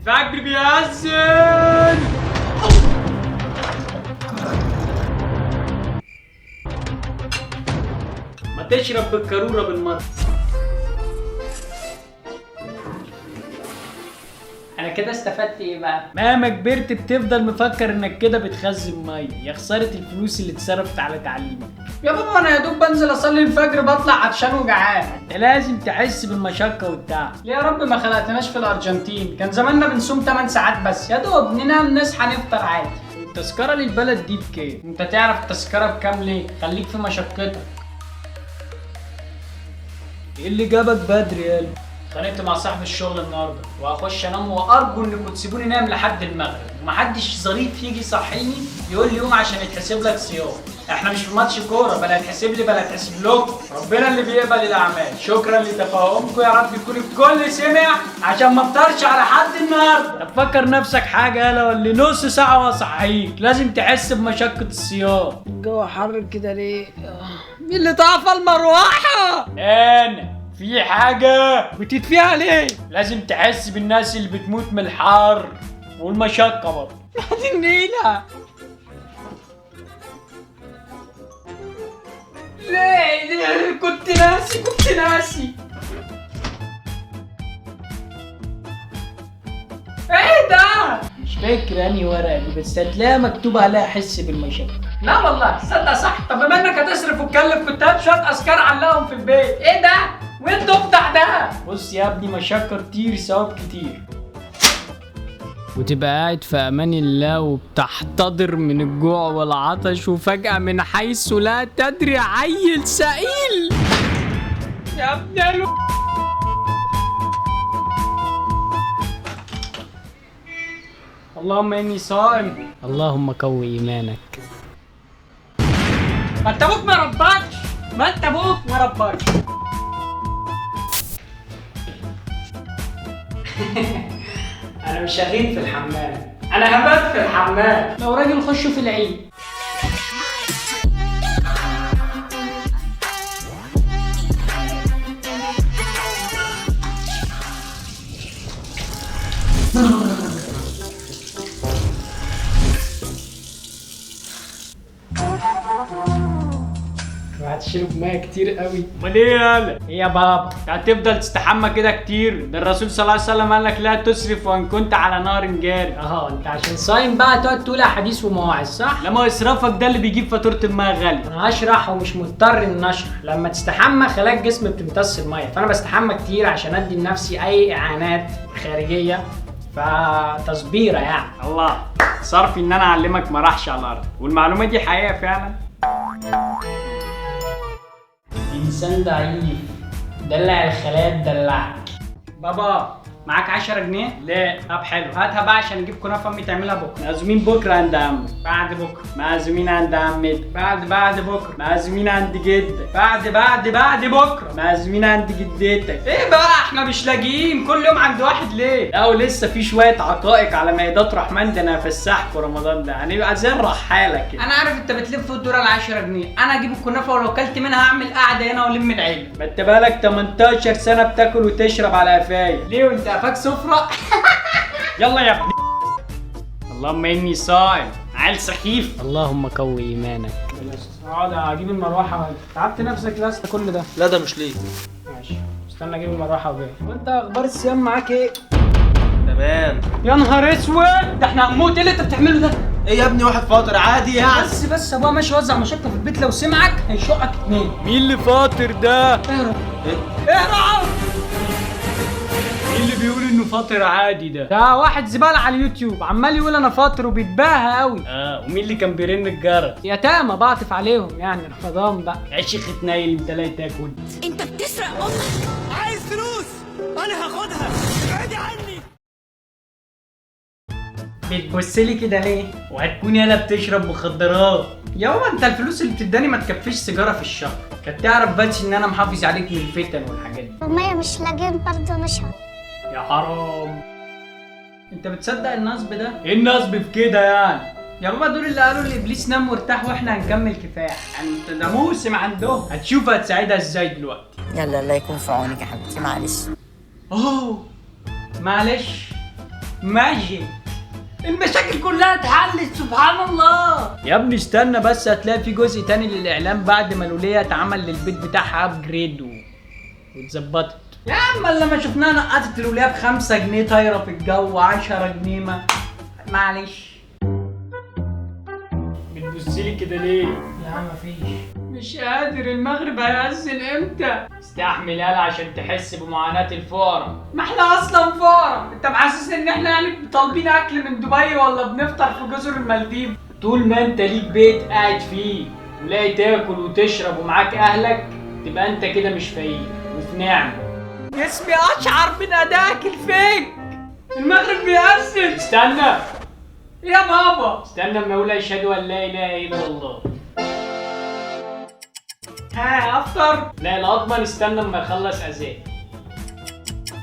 الفجر بيأذن. ما تشرب بالكارورة بالمرة. انا كده استفدت ايه بقى؟ مهما كبرت بتفضل مفكر انك كده بتخزن ميه، يا خساره الفلوس اللي اتصرفت على تعليمك. يا بابا انا يا دوب بنزل اصلي الفجر بطلع عطشان وجعان. انت لازم تحس بالمشقه والتعب. ليه يا رب ما خلقتناش في الارجنتين؟ كان زماننا بنصوم 8 ساعات بس، يا دوب ننام نصحى نفطر عادي. التذكره للبلد دي بكام؟ انت تعرف التذكره بكام ليه؟ خليك في مشقتك. ايه اللي جابك بدري يالا؟ اتخانقت مع صاحب الشغل النهارده وهخش انام، وارجو انكم تسيبوني انام لحد المغرب ومحدش ظريف يجي يصحيني يقول لي يوم عشان يتحسب لك صيام. احنا مش في ماتش كوره، بلا يتحسب لي بلا يتحسب لكم. ربنا اللي بيقبل الاعمال. شكرا لتفاهمكم، يا رب يكون الكل سمع عشان ما افطرش على حد النهارده. تفكر نفسك حاجه يالا ولا نص ساعه واصحيك؟ لازم تحس بمشقه الصيام. الجو حر كده ليه؟ مين اللي طفى المروحه؟ انا. في حاجة بتدفيها ليه؟ لازم تحس بالناس اللي بتموت من الحر والمشقة برضه. هذه النيلة ليه؟ كنت ناسي ايه ده؟ مش فاكر انهي ورقة دي، بس هتلاقيها مكتوب عليها حس بالمشقة. لا والله تصدق صح. طب بما انك هتصرف وتكلف كنت هات شوية اذكار علقهم في البيت. ايه ده؟ وين بتاع ده؟ بص يا ابني، مشقة كتير ثواب كتير. وتبقى قاعد في امان الله وبتحتضر من الجوع والعطش، وفجأة من حيث لا تدري عيل سئيل يا ابني. اللهم اني صائم. اللهم قوي ايمانك. ما انت ابوك ما ربكش. انا مش شغيل في الحمام، انا هبات في الحمام. لو راجل خشه في العيد. هتشرب ميه كتير قوي. امال ايه يالا؟ ايه يا بابا؟ هتفضل تستحمى كده كتير؟ ده الرسول صلى الله عليه وسلم قال لك لا تسرف وان كنت على نار جاري. انت عشان صايم بقى تقعد تقول احاديث ومواعظ صح؟ لما اسرافك ده اللي بيجيب فاتوره الميه غاليه. انا هشرح ومش مضطر ان اشرح. لما تستحمى خلايا الجسم بتمتص الميه، فانا بستحمى كتير عشان ادي لنفسي اي اعانات خارجيه، فتصبيره يعني. الله صرفي ان انا اعلمك ما راحش على الارض، والمعلومه دي حقيقه فعلا. انسان ضعيف دلع الخلايا تدلعك. بابا معاك 10 جنيه؟ لا. طب حلو، هاتها بقى عشان اجيب كنافه امي تعملها بكره. معزومين بكره عند عمك، بعد بكره معزومين عند عمتك، بعد بكره معزومين عند جدك، بعد بكره معزومين عند جدتك. ايه بقى احنا مش لاقيين كل يوم عند واحد ليه؟ لا ولسه في شويه عقائق على مائدات رحمن، ده انا هفسحكوا رمضان ده، هنبقى زي الرحاله كده. انا عارف انت بتلف الدور على 10 جنيه، انا اجيب الكنافه ولو كلت منها هعمل قعده هنا والم العيله. ما انت بقالك 18 سنه بتاكل وتشرب على قفايا ليه وانت قفاك سفره؟ يلا يا ابني. اللهم اني صائم، عيل سخيف. اللهم قوي ايمانك. اقعد اجيب المروحه. تعبت نفسك يا اسطى كل ده؟ لا ده مش ليه. ماشي استنى اجيب المروحه وجاي. وانت اخبار الصيام معاك ايه؟ تمام. يا نهار اسود، ده احنا هنموت. ايه اللي انت بتعمله ده؟ ايه يا ابني واحد فاطر عادي يعني. بس ابويا ماشي يوزع مشقه في البيت، لو سمعك هيشقك اتنين. مين اللي فاطر ده؟ اهرب. اهرب. مين اللي بيقول انه فاطر عادي ده؟ ده واحد زباله على اليوتيوب عمال يقول انا فاطر وبيتباهى قوي. ومين اللي كان بيرن الجرس؟ يتامى بعطف عليهم يعني، رمضان بقى. يا شيخ اتنيل انت لا تاكل. انت بتسرق امك. عايز فلوس انا هاخدها، ابعدي عني. بتبصلي كده ليه؟ وهتكون يالا بتشرب مخدرات. يابا انت الفلوس اللي بتداني ما تكفيش سيجاره في الشهر. كنت تعرف بس ان انا محافظ عليك من الفتن والحاجات دي. ومية مش لاقيين برضه نشرب. يا حرام. انت بتصدق النصب ده؟ ايه النصب في كده يعني؟ يا بابا دول اللي قالوا لابليس نام وارتاح واحنا هنكمل كفاح. انت ده موسم عندهم، هتشوف هتساعدها ازاي دلوقتي. يلا الله يكون في عونك يا حبيبتي، معلش. اوه معلش. ماشي. المشاكل كلها اتحلت سبحان الله. يا ابني استنى بس، هتلاقي في جزء تاني للاعلان بعد ما لوليا اتعمل للبيت بتاعها ابجريد واتظبطت. يا عم لما شفناها نقطت لوليا ب5 جنيه طايره في الجو، 10 جنيه معلش. بتبصلي كده ليه؟ يا عم مفيش. مش قادر، المغرب هيأذن امتى؟ استحمل يالا عشان تحس بمعاناة الفقراء. ما احنا اصلا فقراء، انت محسسني ان احنا يعني طالبين اكل من دبي ولا بنفطر في جزر المالديف؟ طول ما انت ليك بيت قاعد فيه ولاقي تاكل وتشرب ومعاك اهلك تبقى انت كده مش فقير وفي نعمة. جسمي اشعر من ادائك الفيك. المغرب بيأذن. استنى يا بابا، استنى اما اقول اشهد ان لا اله الا الله. ها افطر؟ لا الاضمن استنى اما اخلص اذان.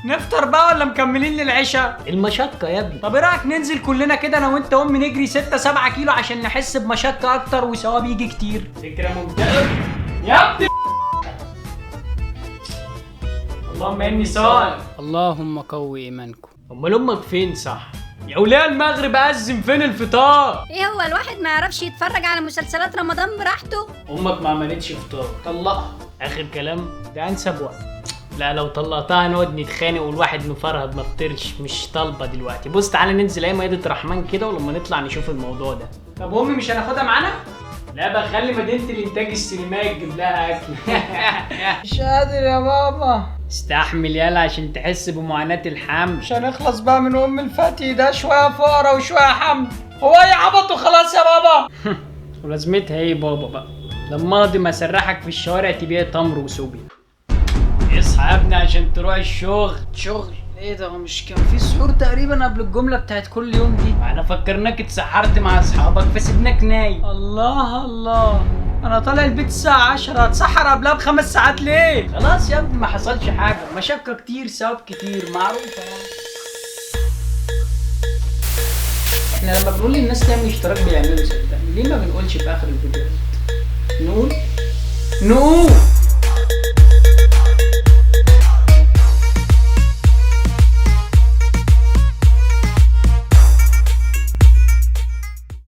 نفطر بقى ولا مكملين للعشاء؟ المشقة يا ابني. طب ايه رايك ننزل كلنا كده انا وانت وامي نجري 6-7 كيلو عشان نحس بمشقة اكتر وثواب يجي كتير؟ فكرة ممتازة يا ابني. اللهم اني صائم. اللهم قوي ايمانكم. امال امك فين صح؟ يا وليه المغرب أذن، فين الفطار؟ ايه هو الواحد ما يعرفش يتفرج على مسلسلات رمضان براحته؟ امك ما عملتش فطار، طلقها. اخر كلام ده انسب وقت. لا لو طلقتها نقعد نتخانق والواحد مفرهد ما فطرش، مش طالبه دلوقتي. بص تعالى ننزل اي مائدة رحمن كده ولما نطلع نشوف الموضوع ده. طب امي مش هناخدها معانا؟ لا بخلي مدينة الانتاج السينمائي تجيب لها اكل. مش قادر يا بابا. استحمل يالا عشان تحس بمعاناة الحمل. مش هنخلص بقى من ام الفتي ده، شوية فقرا وشوية حمل. هو ايه عبط وخلاص يا بابا. ولازمتها ايه بابا بقى؟ لما اقضي ما اسرحك في الشوارع تبيع تمر وسوبي. اصحى يا ابني عشان تروح الشغل. شغل؟ ايه ده، هو مش كان في سحور تقريبا قبل الجملة بتاعت كل يوم دي؟ احنا فكرناك اتسحرت مع اصحابك فسيبناك نايم. الله الله، انا طالع البيت الساعة 10، هتسحر قبلها ب5 ساعات ليه؟ خلاص يا ابني ما حصلش حاجة، مشقة كتير ثواب كتير، معروفة يعني. احنا لما بنقول للناس تعمل اشتراك بيعملوا صدقني، ليه ما بنقولش في اخر الفيديو؟ نقول